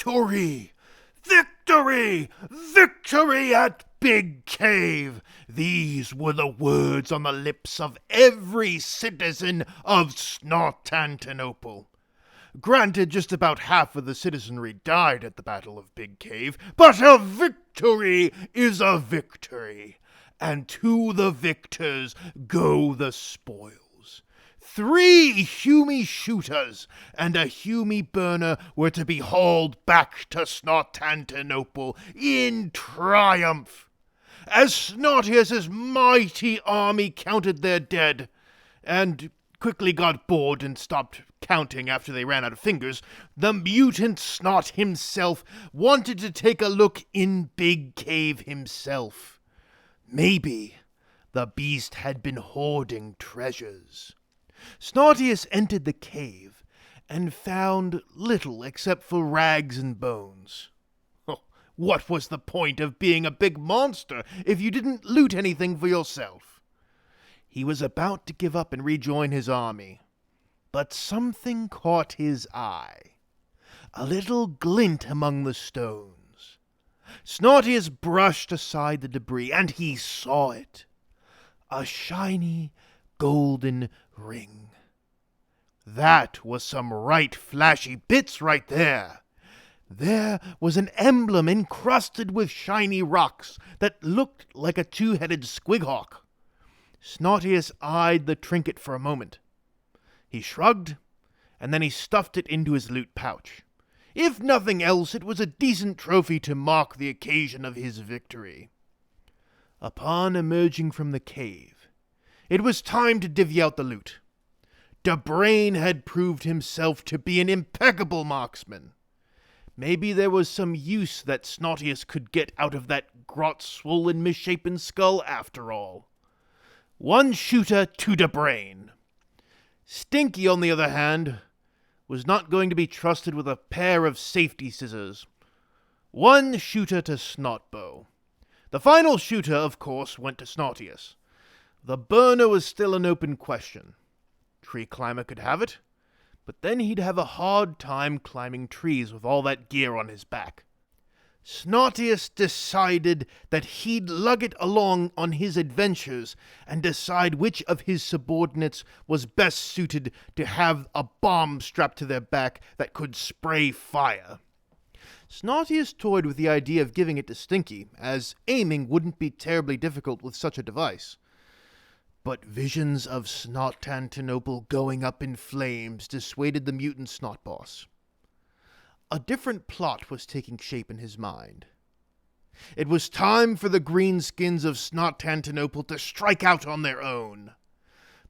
Victory! Victory! Victory at Big Cave! These were the words on the lips of every citizen of Snartantinople. Granted, just about half of the citizenry died at the Battle of Big Cave, but a victory is a victory, and to the victors go the spoils. 3 Humy shooters and a Humy burner were to be hauled back to Snartantinople in triumph. As Snartius's mighty army counted their dead, and quickly got bored and stopped counting after they ran out of fingers, the mutant Snot himself wanted to take a look in Big Cave himself. Maybe the beast had been hoarding treasures. Snartius entered the cave and found little except for rags and bones. What was the point of being a big monster if you didn't loot anything for yourself? He was about to give up and rejoin his army, but something caught his eye. A little glint among the stones. Snartius brushed aside the debris, and he saw it. A shiny, golden ring. That was some right flashy bits right there. There was an emblem encrusted with shiny rocks that looked like a 2-headed squighawk. Snartius eyed the trinket for a moment. He shrugged, and then he stuffed it into his loot pouch. If nothing else, it was a decent trophy to mark the occasion of his victory. Upon emerging from the cave, it was time to divvy out the loot. Debrain had proved himself to be an impeccable marksman. Maybe there was some use that Snartius could get out of that grot-swollen, misshapen skull after all. 1 shooter to Debrain. Stinky, on the other hand, was not going to be trusted with a pair of safety scissors. 1 shooter to Snotbow. The final shooter, of course, went to Snartius. The burner was still an open question. Tree Climber could have it, but then he'd have a hard time climbing trees with all that gear on his back. Snartius decided that he'd lug it along on his adventures and decide which of his subordinates was best suited to have a bomb strapped to their back that could spray fire. Snartius toyed with the idea of giving it to Stinky, as aiming wouldn't be terribly difficult with such a device. But visions of Snartantinople going up in flames dissuaded the mutant Snot Boss. A different plot was taking shape in his mind. It was time for the greenskins of Snartantinople to strike out on their own.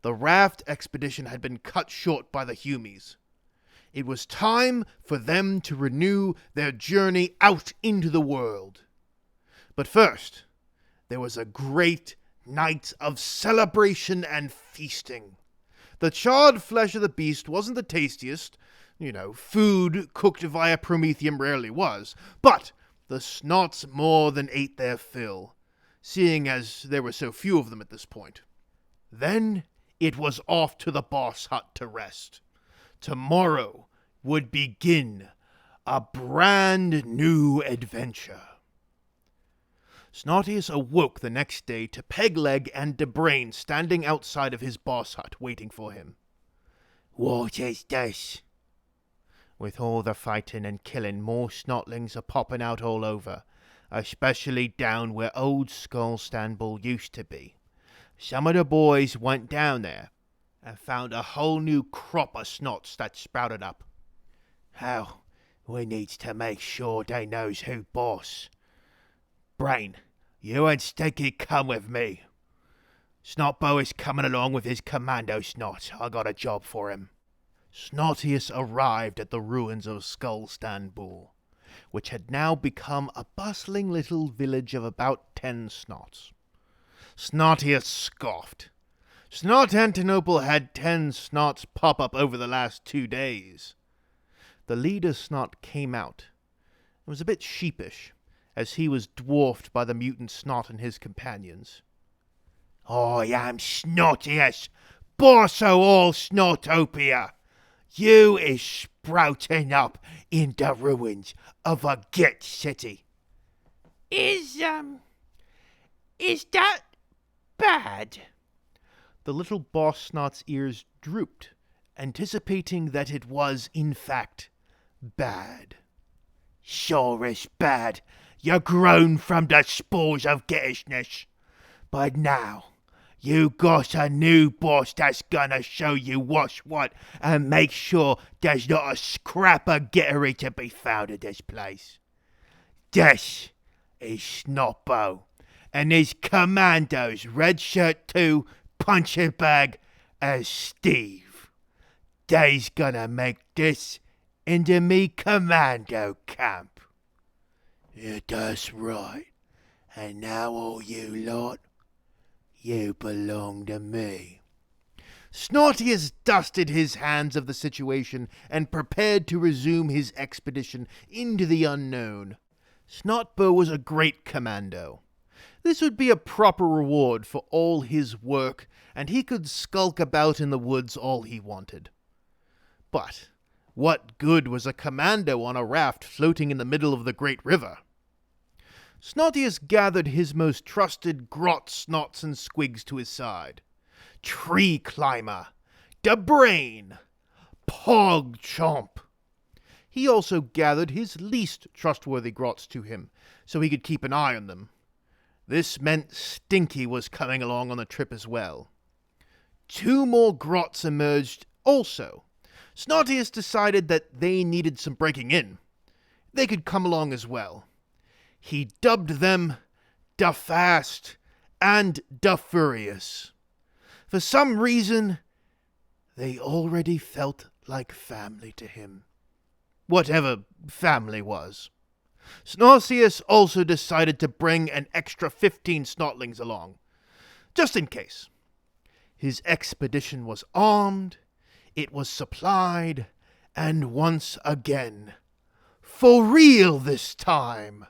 The raft expedition had been cut short by the Humies. It was time for them to renew their journey out into the world. But first, there was a great night of celebration and feasting. The charred flesh of the beast wasn't the tastiest. Food cooked via Promethium rarely was, but the Snots more than ate their fill, seeing as there were so few of them at this point. Then it was off to the boss hut to rest. Tomorrow would begin a brand new adventure. Snartius awoke the next day to Pegleg and Debrain standing outside of his boss hut waiting for him. "What is this?" "With all the fighting and killing, more snotlings are popping out all over, especially down where old Skullstanbull used to be. Some of the boys went down there and found a whole new crop of snots that sprouted up. Oh, we needs to make sure they knows who boss. Brain, you and Stinky come with me. Snotbow is coming along with his commando snot. I got a job for him." Snartius arrived at the ruins of Skullstanbull, which had now become a bustling little village of about 10 Snots. Snartius scoffed. Snartantinople had 10 Snots pop up over the last 2 days. The leader Snot came out and was a bit sheepish, as he was dwarfed by the mutant Snot and his companions. "I am Snartius, boss o' all Snotopia. You is sprouting up in the ruins of a Git city. Is that bad? The little boss snot's ears drooped, anticipating that it was, in fact, bad. Sure is bad. You're grown from the spores of Gittishness. But now, you got a new boss that's gonna show you what's what and make sure there's not a scrap of Gittery to be found in this place. This is Snotbo and his commandos, Red Shirt 2, Punching Bag, and Steve. They's gonna make this into me commando camp. Yeah, that's right. And now all you lot, you belong to me. Snortius dusted his hands of the situation and prepared to resume his expedition into the unknown. Snotbo was a great commando. This would be a proper reward for all his work, and he could skulk about in the woods all he wanted. But what good was a commando on a raft floating in the middle of the great river? Snortius gathered his most trusted grots, snots, and squigs to his side. Tree Climber, the Brain, Pog Chomp. He also gathered his least trustworthy grots to him, so he could keep an eye on them. This meant Stinky was coming along on the trip as well. 2 more grots emerged also. Snortius decided that they needed some breaking in. They could come along as well. He dubbed them Da Fast and Da Furious. For some reason, they already felt like family to him. Whatever family was. Snortius also decided to bring an extra 15 snotlings along, just in case. His expedition was armed, it was supplied, and once again, for real this time,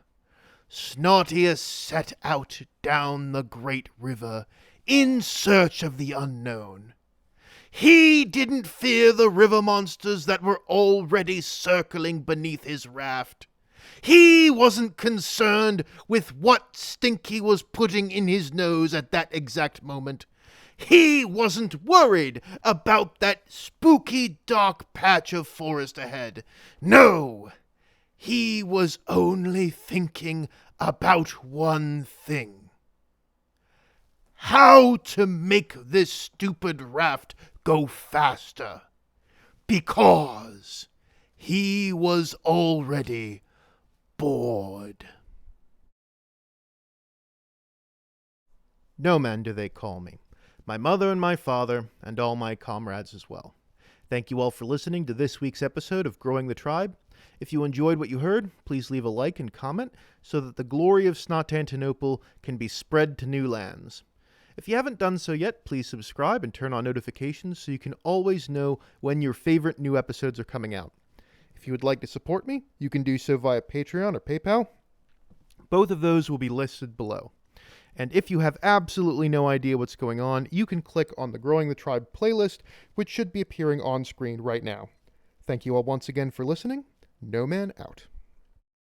Snortius set out down the great river in search of the unknown. He didn't fear the river monsters that were already circling beneath his raft. He wasn't concerned with what Stinky was putting in his nose at that exact moment. He wasn't worried about that spooky dark patch of forest ahead. No! He was only thinking about one thing. How to make this stupid raft go faster. Because he was already bored. No man do they call me. My mother and my father, and all my comrades as well. Thank you all for listening to this week's episode of Growing the Tribe. If you enjoyed what you heard, please leave a like and comment so that the glory of Snotantinople can be spread to new lands. If you haven't done so yet, please subscribe and turn on notifications so you can always know when your favorite new episodes are coming out. If you would like to support me, you can do so via Patreon or PayPal. Both of those will be listed below. And if you have absolutely no idea what's going on, you can click on the Growing the Tribe playlist, which should be appearing on screen right now. Thank you all once again for listening. No Man out.